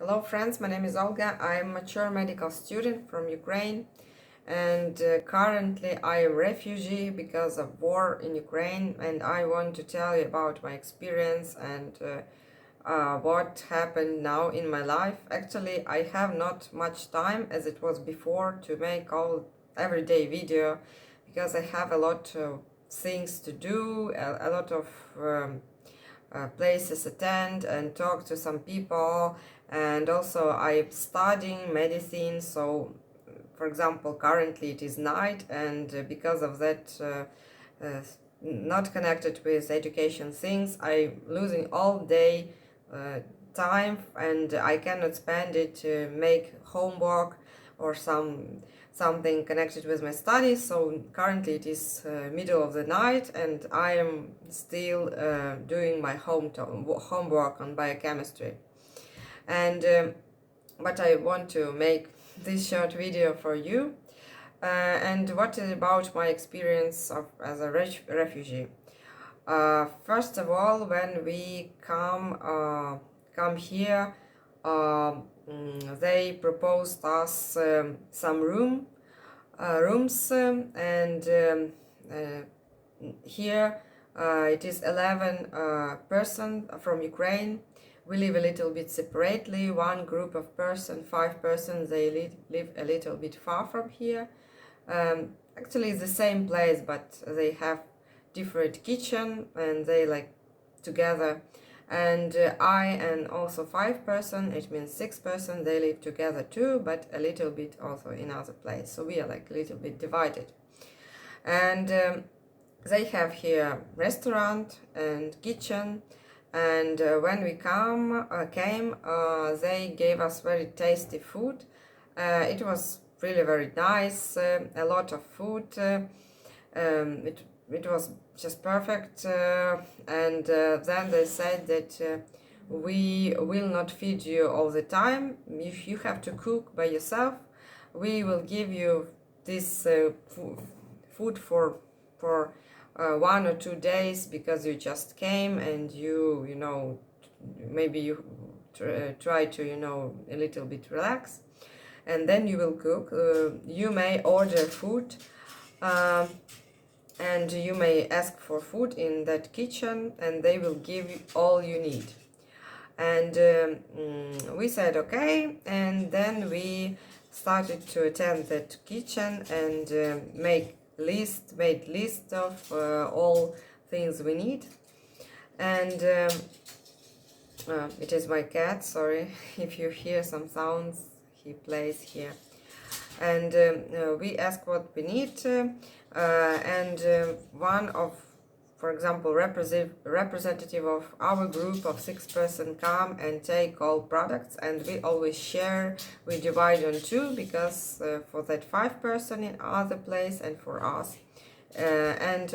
Hello friends, my name is Olga. I'm a mature medical student from Ukraine, and currently I am a refugee because of war in Ukraine, and I want to tell you about my experience and what happened now in my life. Actually, I have not much time as it was before to make all everyday video because I have a lot of things to do, a lot of places attend and talk to some people, and also I'm studying medicine. So for example, currently it is night, and because of that not connected with education things, I'm losing all day time, and I cannot spend it to make homework or something connected with my studies. So currently it is middle of the night, and I am still doing my homework on biochemistry. And but I want to make this short video for you. And what is about my experience as a refugee. First of all, when we come here, they proposed us some rooms, and here it is 11 person from Ukraine. We live a little bit separately. One group of person, 5 persons, they live a little bit far from here. Actually, it's the same place, but they have different kitchen, and they like together. And I and also 5 person, it means 6 person, they live together too, but a little bit also in other place. So we are like a little bit divided. And they have here restaurant and kitchen. And when we came, they gave us very tasty food. It was really very nice, a lot of food. It was just perfect. And then they said that we will not feed you all the time. If you have to cook by yourself, we will give you this food for 1 or 2 days, because you just came, and you know, maybe you try to, you know, a little bit relax, and then you will cook. You may order food, and you may ask for food in that kitchen, and they will give you all you need. And we said okay, and then we started to attend that kitchen and made list of all things we need. And it is my cat, sorry if you hear some sounds, he plays here. And we ask what we need, and one of, for example, representative of our group of 6 person come and take all products, and we always share. We divide on 2, because for that 5 person in other place and for us. And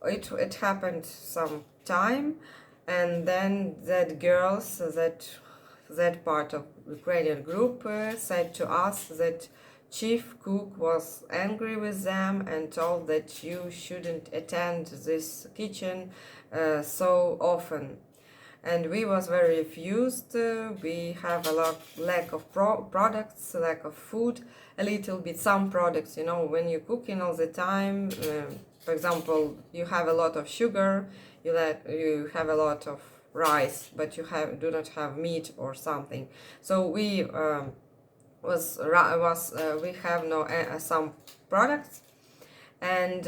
it happened some time, and then that girls, that part of Ukrainian group said to us that chief cook was angry with them and told that you shouldn't attend this kitchen so often. And we was very refused. We have a lack of products, lack of food, a little bit some products, you know, when you're cooking all the time. For example, you have a lot of sugar, you have a lot of rice, but you do not have meat or something. So we we have no some products, and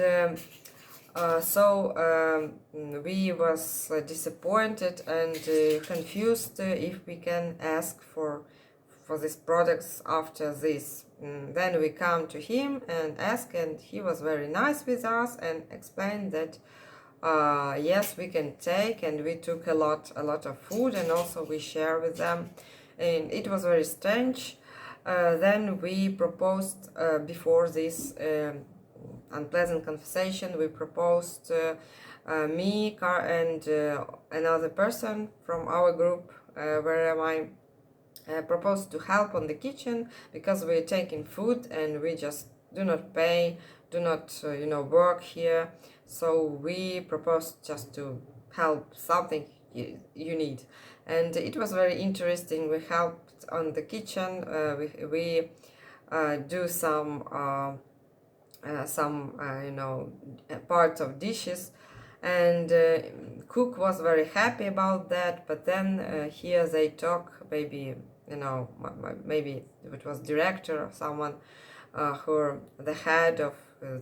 so we was disappointed and confused if we can ask for these products after this. Then we come to him and ask, and he was very nice with us and explained that yes, we can take, and we took a lot of food, and also we share with them. And it was very strange. Then we proposed, before this unpleasant conversation, we proposed me and another person from our group, where I proposed to help on the kitchen, because we're taking food and we just do not pay, do not you know, work here. So we proposed just to help something you need. And it was very interesting. We helped on the kitchen. We do some parts of dishes, and cook was very happy about that. But then here they talk, maybe maybe it was director or someone who the head of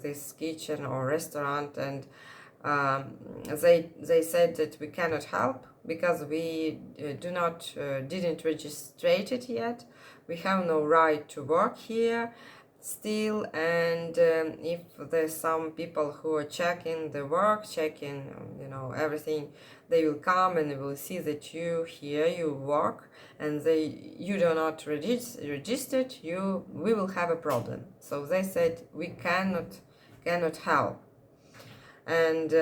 this kitchen or restaurant, and they said that we cannot help because we didn't registrate it yet. We have no right to work here still, and if there's some people who are checking the work, checking everything, they will come and they will see that you work, and you do not registered, we will have a problem. So they said we cannot help. And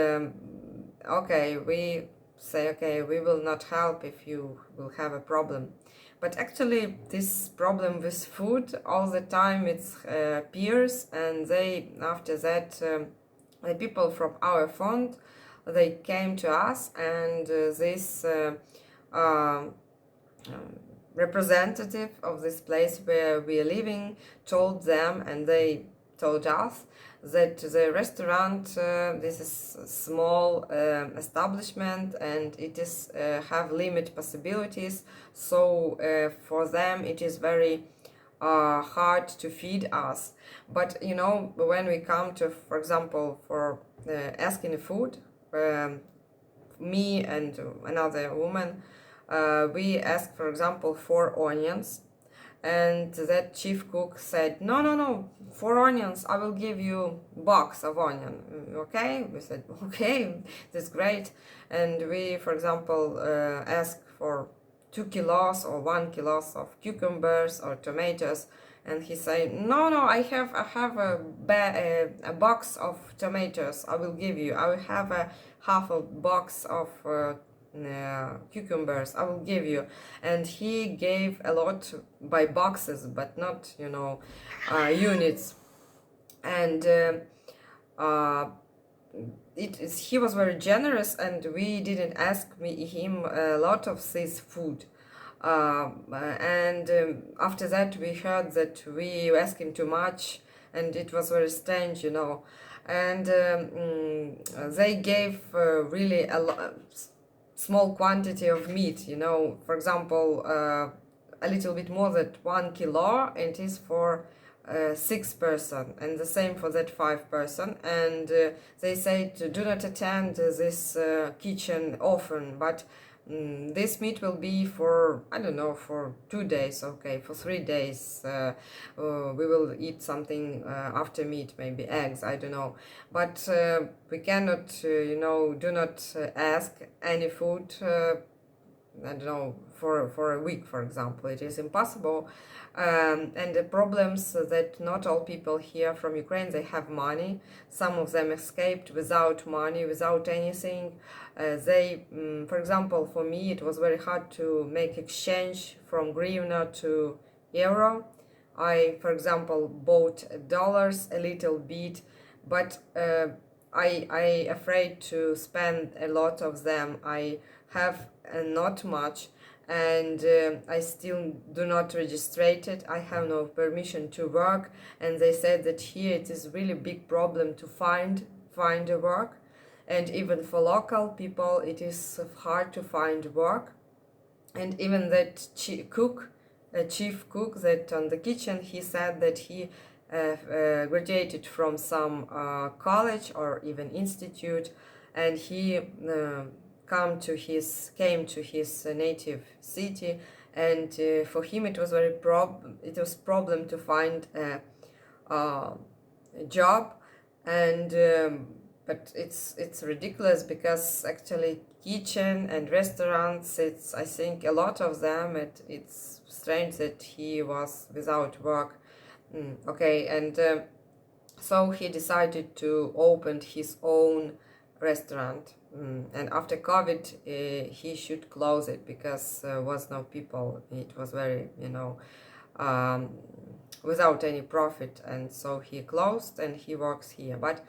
okay, we say, okay, we will not help if you will have a problem. But actually this problem with food all the time it's appears, and they after that the people from our fund, they came to us, and this representative of this place where we are living told them, and they told us, that the restaurant, this is a small establishment, and it is have limit possibilities, so for them it is very hard to feed us. But when we come to, for example, for asking food, me and another woman, we asked, for example, 4 onions, and that chief cook said, no, 4 onions, I will give you box of onion. Okay, we said, okay, that's great. And we, for example, asked for 2 kilos or 1 kilos of cucumbers or tomatoes, and he said, no, I have a box of tomatoes, I will give you. I will have a half a box of cucumbers, I will give you. And he gave a lot by boxes, but not units. And he was very generous, and we didn't ask him a lot of this food. And after that we heard that we asked him too much, and it was very strange, and they gave really a small quantity of meat, for example, a little bit more than 1 kilo, and it is for 6 person, and the same for that 5 person. And they said, do not attend this kitchen often, but this meat will be for, I don't know, for 2 days, okay, for 3 days we will eat something after meat, maybe eggs, I don't know. But we cannot, do not ask any food, I don't know, for a week, for example. It is impossible. And the problems that not all people here from Ukraine, they have money. Some of them escaped without money, without anything. For example, for me, it was very hard to make exchange from hryvnia to euro. I, for example, bought dollars a little bit, but I afraid to spend a lot of them. I have not much, and I still do not registrate it. I have no permission to work, and they said that here it is really big problem to find a work, and even for local people it is hard to find work. And even that chief cook that on the kitchen, he said that he graduated from some college or even institute, and he came to his native city, and for him it was problem to find a job. And but it's ridiculous, because actually kitchen and restaurants, I think a lot of them, it's strange that he was without work. Okay, and so he decided to open his own restaurant, and after COVID he should close it, because was no people. It was very without any profit, and so he closed and he works here. But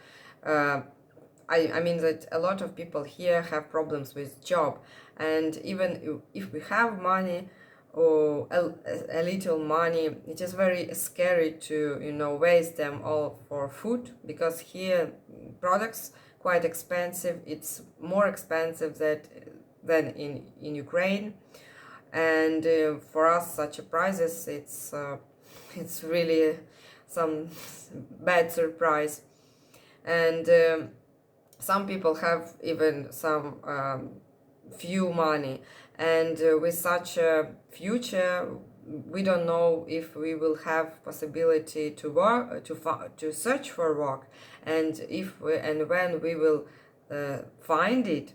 I mean that a lot of people here have problems with job, and even if we have money or a little money, it is very scary to, you know, waste them all for food, because here products quite expensive. It's more expensive than in Ukraine, and for us such a prices, it's really some bad surprise. And some people have even some few money, and with such a future we don't know if we will have possibility to work, to search for work, and if we, and when we will find it.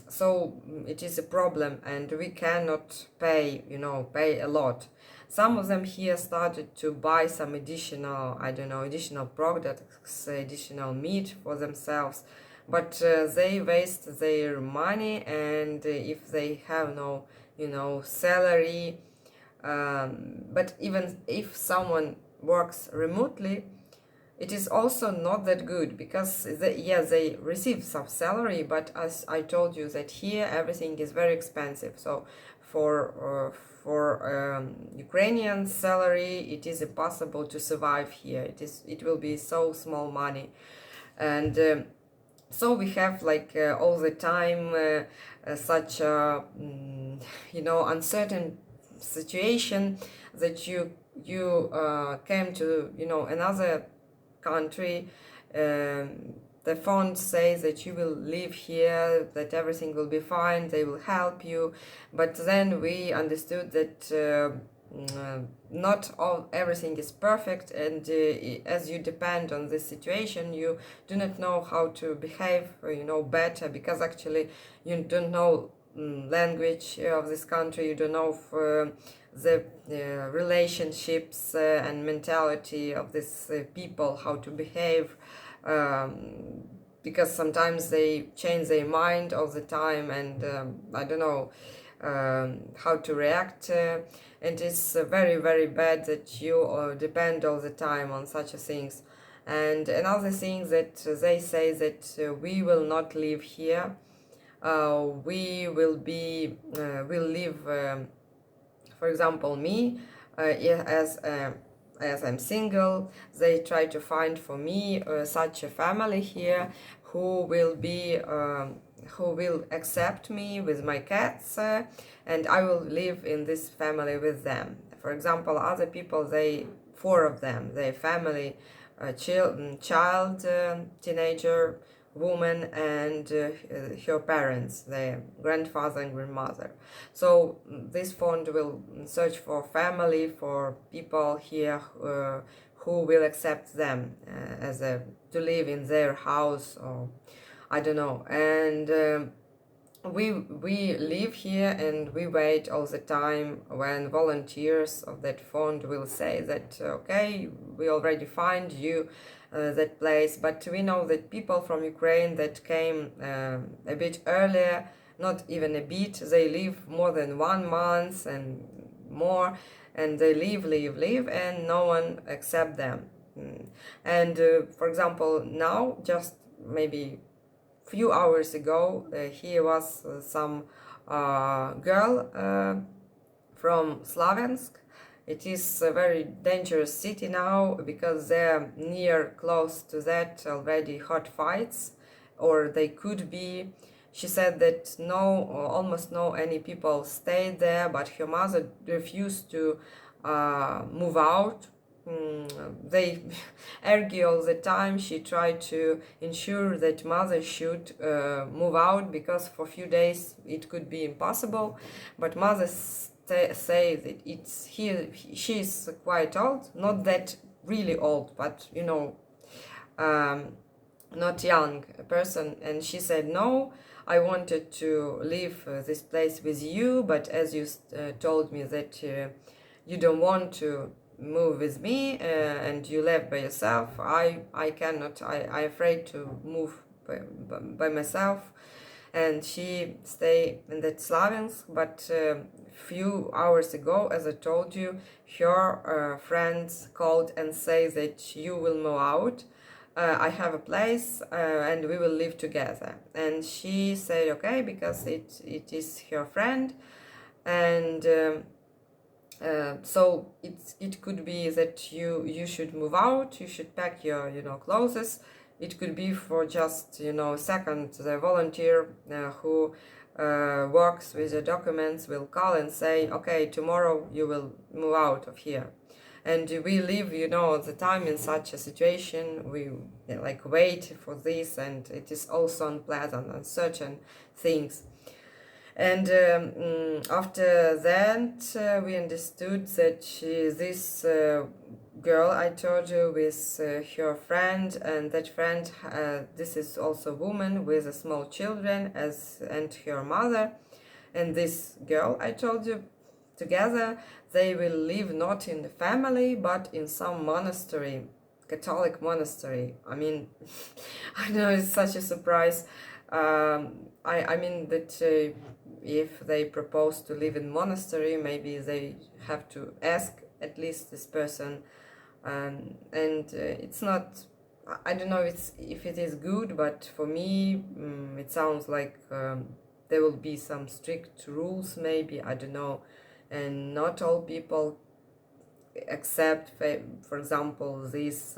So it is a problem, and we cannot pay, you know, pay a lot. Some of them here started to buy some additional, I don't know, additional products, additional meat for themselves, but they waste their money, and if they have no, you know, salary, but even if someone works remotely, it is also not that good, because they receive some salary, but as I told you that here everything is very expensive. So for Ukrainian salary, it is impossible to survive here. It will be so small money, and so we have like all the time such a you know, uncertain situation, that you came to, you know, another country. The fund says that you will live here, that everything will be fine, they will help you, but then we understood that not everything is perfect, and as you depend on this situation, you do not know how to behave, you know, better, because actually you don't know language of this country, you don't know the relationships and mentality of these people, how to behave, because sometimes they change their mind all the time, and I don't know how to react, and it's very, very bad that you depend all the time on such things. And another thing that they say that we will not live here, we will be will live, for example, me, as I'm single, they try to find for me such a family here who will be who will accept me with my cats, and I will live in this family with them. For example, other people, they, four of them, their family, child, teenager, woman, and her parents, their grandfather and grandmother. So this fund will search for family, for people here who will accept them as a to live in their house, or I don't know. And we live here, and we wait all the time when volunteers of that fund will say that okay, we already find you that place. But we know that people from Ukraine that came a bit earlier, not even a bit, they live more than 1 month and more, and they live, and no one accept them. And for example, now, just maybe few hours ago, here was some girl from Slaviansk. It is a very dangerous city now, because they're near, close to that already hot fights, or they could be. She said that no, almost no any people stayed there, but her mother refused to move out. They argue all the time. She tried to ensure that mother should move out, because for a few days it could be impossible, but mother say that it's here. She's quite old, not that really old, but you know, not young person, and she said, no, I wanted to leave this place with you, but as you told me that you don't want to move with me, and you left by yourself, I cannot, I afraid to move by myself. And she stay in that Slaviansk, but few hours ago, as I told you, her friends called and say that you will move out, I have a place and we will live together. And she said okay, because it is her friend. And so it could be that you should move out, you should pack your clothes. It could be for just a second. The volunteer who works with the documents will call and say, okay, tomorrow you will move out of here. And we live all the time in such a situation. We like wait for this, and it is also unpleasant and certain things. And after that, we understood that this girl I told you with her friend, and that friend, this is also a woman with a small children and her mother, and this girl I told you, together they will live not in the family but in some monastery, Catholic monastery. I mean, I know it's such a surprise. I mean that if they propose to live in monastery, maybe they have to ask at least this person, and it's not. I don't know if it is good, but for me, it sounds like there will be some strict rules. Maybe, I don't know, and not all people accept, for example, this.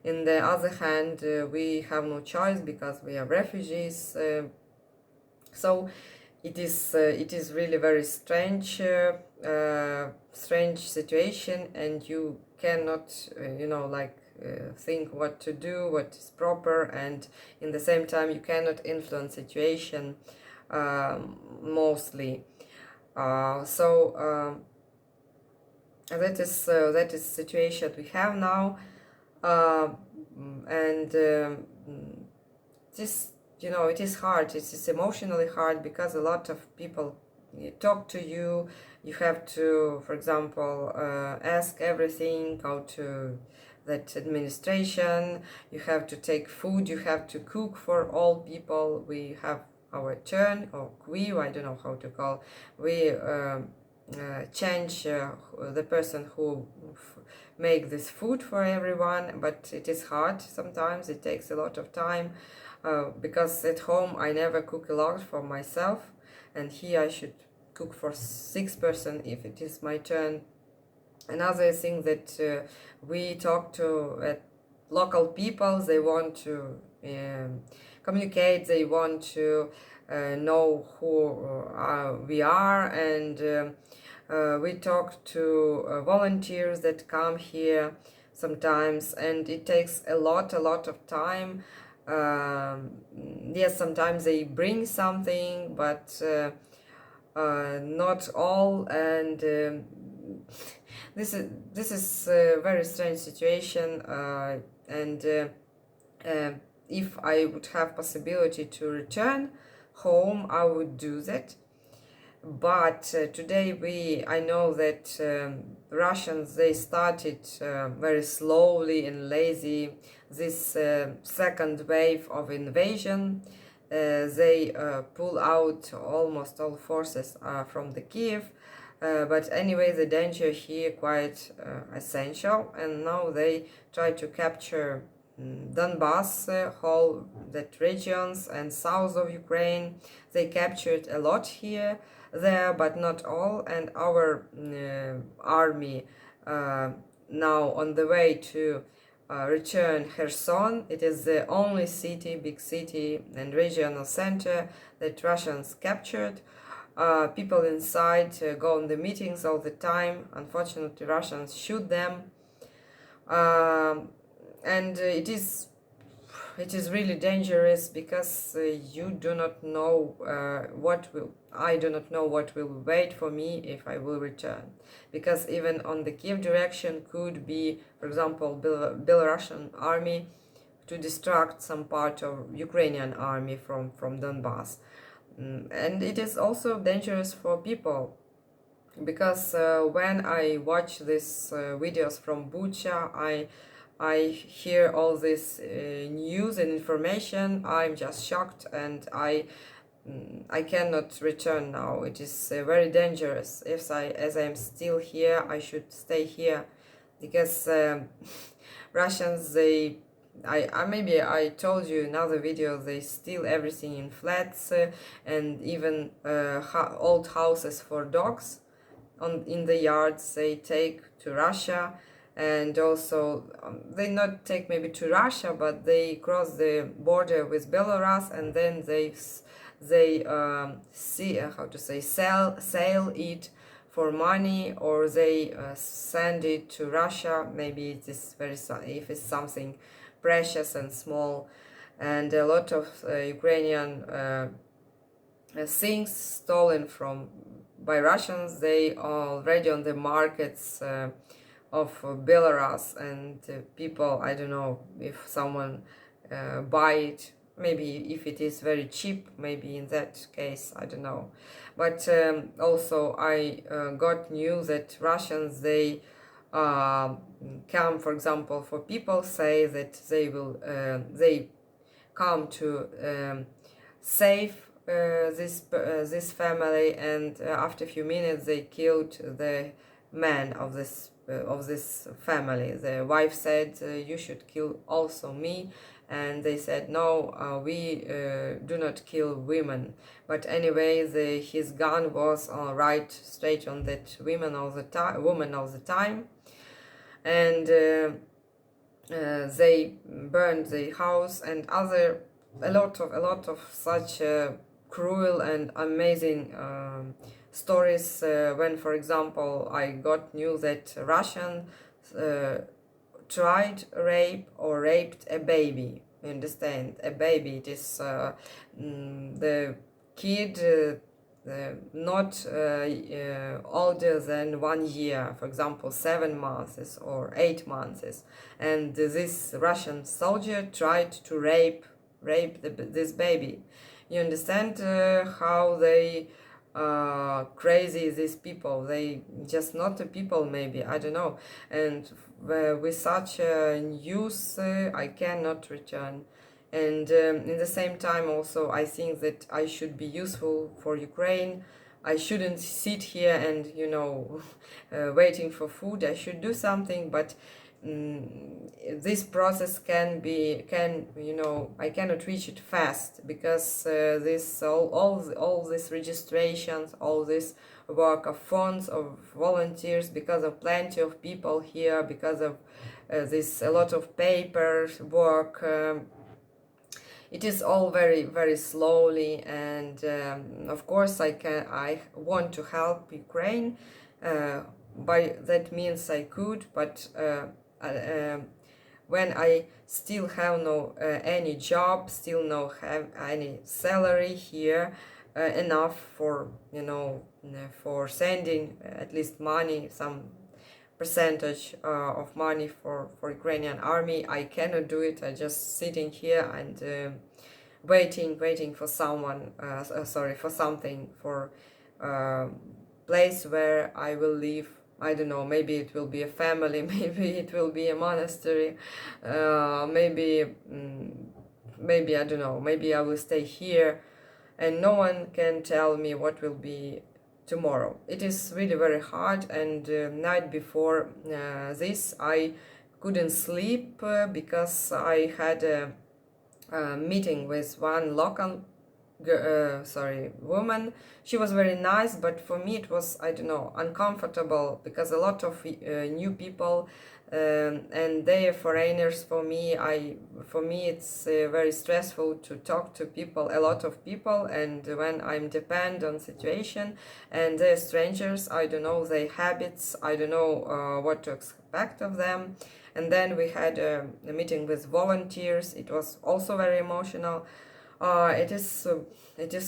In the other hand, we have no choice because we are refugees. So it is really very strange situation, and you cannot think what to do, what is proper, and in the same time you cannot influence situation mostly. So that is situation we have now. And this it is hard. It is emotionally hard because a lot of people talk to you. You have to, for example, ask everything, go to that administration. You have to take food. You have to cook for all people. We have our turn, or I don't know how to call. We change the person who make this food for everyone, but it is hard sometimes. It takes a lot of time. Because at home I never cook a lot for myself, and here I should cook for 6 person if it is my turn. Another thing that we talk to local people, they want to communicate, they want to know who we are, and we talk to volunteers that come here sometimes, and it takes a lot of time. Yes, sometimes they bring something, but not all, and this is a very strange situation. And if I would have possibility to return home, I would do that. But today I know that Russians, they started very slowly and lazy this second wave of invasion. They pull out almost all forces from the Kiev. But anyway, the danger here quite essential, and now they try to capture Donbass, whole that regions and south of Ukraine. They captured a lot there, but not all, and our army now on the way to return Kherson. It is the only big city and regional center that Russians captured. People inside go on the meetings all the time. Unfortunately, Russians shoot them, and it is really dangerous because you do not know I do not know what will wait for me if I will return, because even on the Kiev direction could be, for example, Belarusian army to distract some part of Ukrainian army from Donbass. And it is also dangerous for people, because when I watch these videos from Bucha, I hear all this news and information. I'm just shocked, and I cannot return now. It is very dangerous. As I'm still here, I should stay here, because Russians, they maybe I told you in other video, they steal everything in flats, and even old houses for dogs in the yards they take to Russia. And also they not take maybe to Russia, but they cross the border with Belarus, and then they see how to say sell it for money, or they send it to Russia. Maybe it is if it's something precious and small. And a lot of Ukrainian things stolen by Russians, they are already on the markets of Belarus, and people, I don't know if someone buy it, maybe if it is very cheap, maybe in that case, I don't know. But also I got news that Russians, they come, for example, for people say that they come to save this family, and after a few minutes they killed the man of this family. The wife said, you should kill also me, and they said, no, we do not kill women. But anyway, his gun was right straight on that woman all the time, and they burned the house. And a lot of such cruel and amazing stories, when, for example, I got news that Russian tried rape or raped a baby. You understand? A baby. It is the kid not older than 1 year, for example 7 months or 8 months, and this Russian soldier tried to rape this baby. You understand how they crazy, these people? They just not the people, maybe, I don't know. And with such news I cannot return. And in the same time also I think that I should be useful for Ukraine. I shouldn't sit here and waiting for food. I should do something, but this process I cannot reach it fast, because all these registrations, all this work of funds, of volunteers, because of plenty of people here, because of this a lot of papers work. It is all very, very slowly, and of course I want to help Ukraine. By that means I could, but when I still have no any job, still no have any salary here enough for for sending at least money, some percentage of money for Ukrainian army, I cannot do it. I just sitting here and waiting for someone, for something, for place where I will live. I don't know, maybe it will be a family, maybe it will be a monastery, maybe I don't know, maybe I will stay here, and no one can tell me what will be tomorrow. It is really very hard, and night before this I couldn't sleep because I had a meeting with one local woman. She was very nice, but for me it was, I don't know, uncomfortable, because a lot of new people, and they are foreigners. For me it's very stressful to talk to people, a lot of people, and when I'm depend on situation and they're strangers, I don't know their habits, I don't know what to expect of them. And then we had a meeting with volunteers. It was also very emotional. It is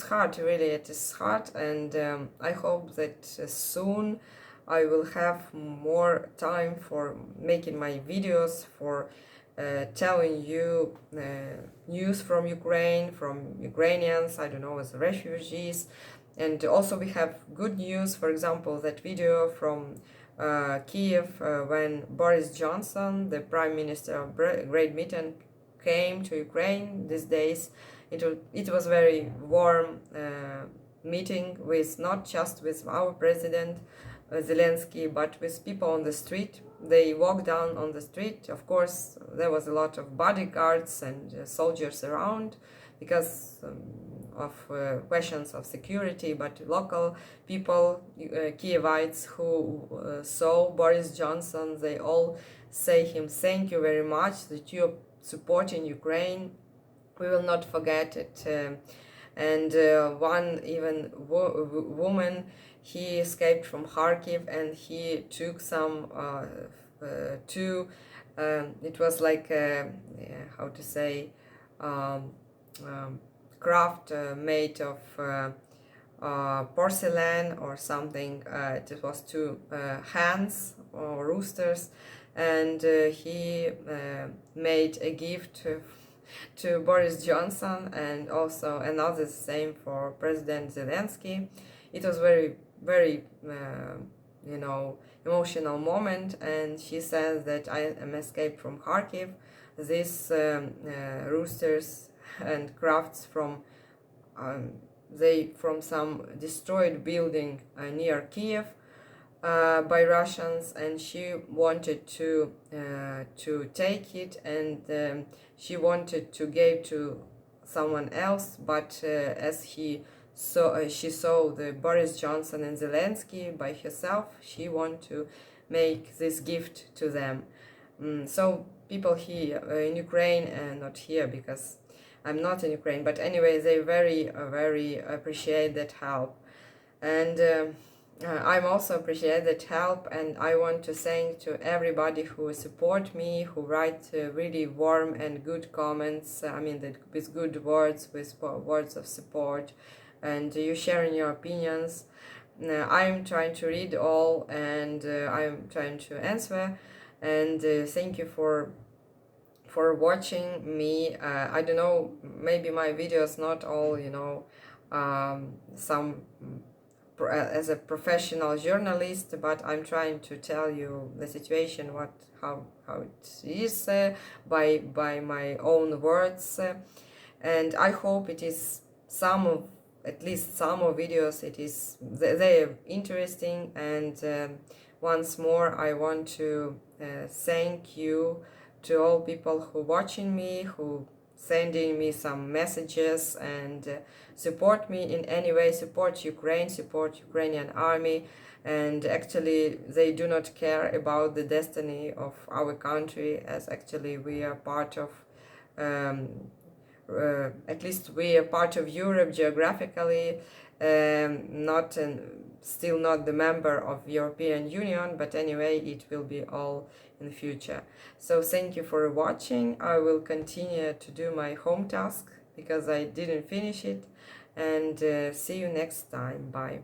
hard, really, it is hard, and I hope that soon I will have more time for making my videos, for telling you news from Ukraine, from Ukrainians, I don't know, as refugees. And also we have good news, for example, that video from Kiev, when Boris Johnson, the Prime Minister of Great Britain, came to Ukraine these days. It was very warm meeting with not just with our president, Zelensky, but with people on the street. They walked down on the street. Of course, there was a lot of bodyguards and soldiers around because of questions of security, but local people, Kievites who saw Boris Johnson, they all say him thank you very much that you're supporting Ukraine. We will not forget it. And one even woman, he escaped from Kharkiv and he took some it was like how to say, craft made of porcelain or something. It was two hens or roosters, and he made a gift to Boris Johnson, and also another same for President Zelensky. It was very, very, emotional moment, and she says that I am escaped from Kharkiv. These roosters and crafts from from some destroyed building near Kiev by Russians, and she wanted to take it, and she wanted to give to someone else, but as she saw the Boris Johnson and Zelensky by herself, she wanted to make this gift to them. So people here in Ukraine, and not here because I'm not in Ukraine, but anyway, they very appreciate that help, and I'm also appreciate that help, and I want to thank to everybody who support me, who write really warm and good comments. With good words, with words of support, and you sharing your opinions. I'm trying to read all, and I'm trying to answer, and thank you for watching me. I don't know, maybe my videos not all, some as a professional journalist, but I'm trying to tell you the situation, how it is by my own words, and I hope it is at least some of videos, they are interesting. And once more, I want to thank you to all people who watching me, who sending me some messages, and support me in any way, support Ukraine, support Ukrainian army. And actually they do not care about the destiny of our country, as actually we are part of at least we are part of Europe geographically, still not the member of European Union, but anyway, it will be all in the future. So thank you for watching. I will continue to do my home task because I didn't finish it, and see you next time. Bye.